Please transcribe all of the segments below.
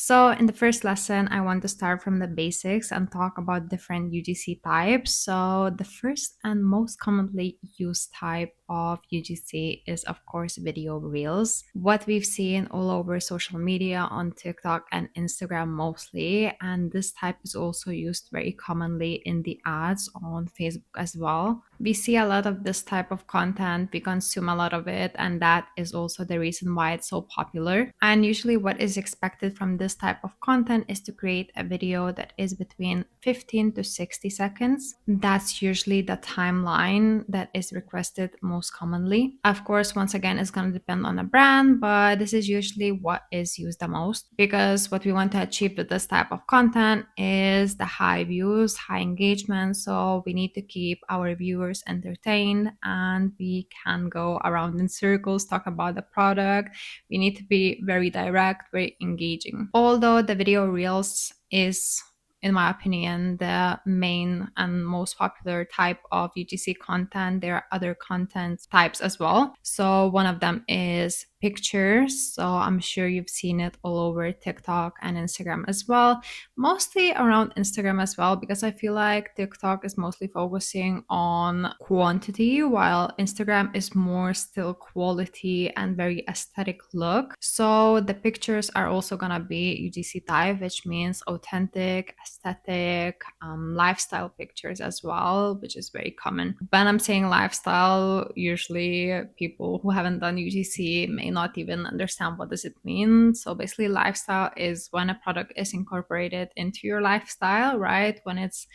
So in the first lesson, I want to start from the basics and talk about different UGC types. So the first and most commonly used type of UGC is, of course, video reels. What we've seen all over social media on TikTok and Instagram mostly. And this type is also used very commonly in the ads on Facebook as well. We see a lot of this type of content, we consume a lot of it, and that is also the reason why it's so popular. And usually, what is expected from this type of content is to create a video that is between 15 to 60 seconds. That's usually the timeline that is requested most commonly. Of course, once again, it's going to depend on a brand, but this is usually what is used the most because what we want to achieve with this type of content is the high views, high engagement. So we need to keep our viewers entertained and we can go around in circles, talk about the product. We need to be very direct, very engaging. Although the video reels is, in my opinion, the main and most popular type of UGC content, there are other content types as well. So one of them is pictures. So I'm sure you've seen it all over TikTok and Instagram as well, mostly around Instagram as well, because I feel like TikTok is mostly focusing on quantity while Instagram is more still quality and very aesthetic look. So the pictures are also gonna be UGC type, which means authentic, aesthetic, lifestyle pictures as well, which is very common. When I'm saying lifestyle, usually people who haven't done UGC may not even understand what does it mean. So basically lifestyle is when a product is incorporated into your lifestyle, right? When it's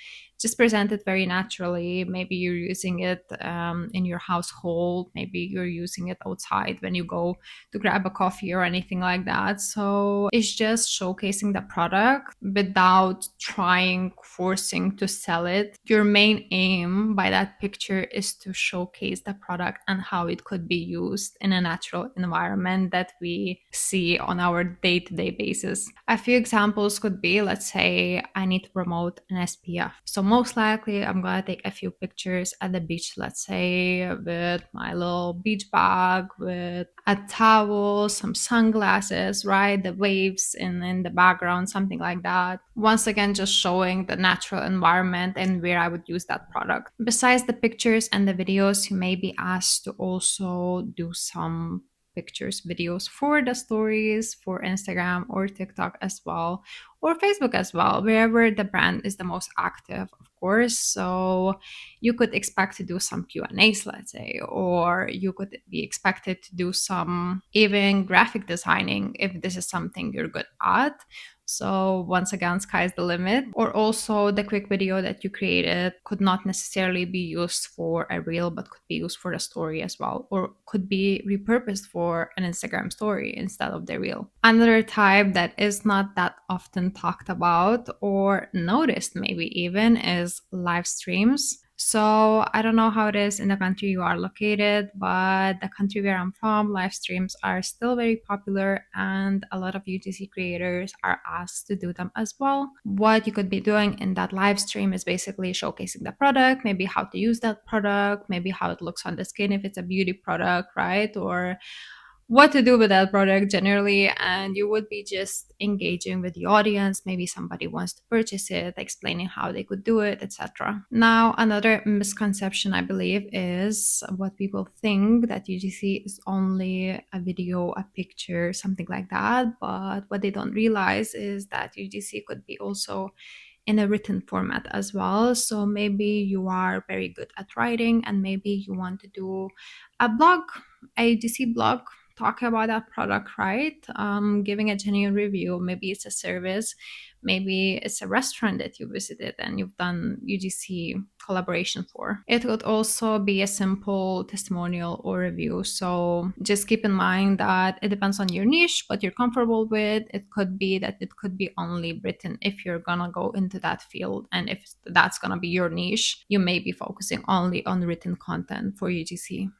just presented very naturally. Maybe you're using it in your household, maybe you're using it outside when you go to grab a coffee or anything like that. So it's just showcasing the product without forcing to sell it. Your main aim by that picture is to showcase the product and how it could be used in a natural environment that we see on our day-to-day basis. A few examples could be, let's say I need to promote an SPF. So most likely I'm gonna take a few pictures at the beach, let's say with my little beach bag, with a towel, some sunglasses, right? The waves in the background, something like that. Once again, just showing the natural environment and where I would use that product. Besides the pictures and the videos, you may be asked to also do some pictures, videos for the stories for Instagram or TikTok as well, or Facebook as well, wherever the brand is the most active, of course. So you could expect to do some Q&As, let's say, or you could be expected to do some even graphic designing if this is something you're good at. So once again, sky's the limit. Or also the quick video that you created could not necessarily be used for a reel, but could be used for a story as well, or could be repurposed for an Instagram story instead of the reel. Another type that is not that often talked about or noticed maybe even is live streams. So I don't know how it is in the country you are located, but the country where I'm from, live streams are still very popular and a lot of UGC creators are asked to do them as well. What you could be doing in that live stream is basically showcasing the product, maybe how to use that product, maybe how it looks on the skin if it's a beauty product, right? Or what to do with that product generally, and you would be just engaging with the audience. Maybe somebody wants to purchase it, explaining how they could do it, etc. Now, another misconception I believe is what people think that UGC is only a video, a picture, something like that, but what they don't realize is that UGC could be also in a written format as well. So maybe you are very good at writing and maybe you want to do a blog, a UGC blog, talk about that product, right? Giving a genuine review. Maybe it's a service, maybe it's a restaurant that you visited and you've done UGC collaboration for. It could also be a simple testimonial or review. So just keep in mind that it depends on your niche, what you're comfortable with. It could be that it could be only written if you're gonna go into that field. And if that's gonna be your niche, you may be focusing only on written content for UGC.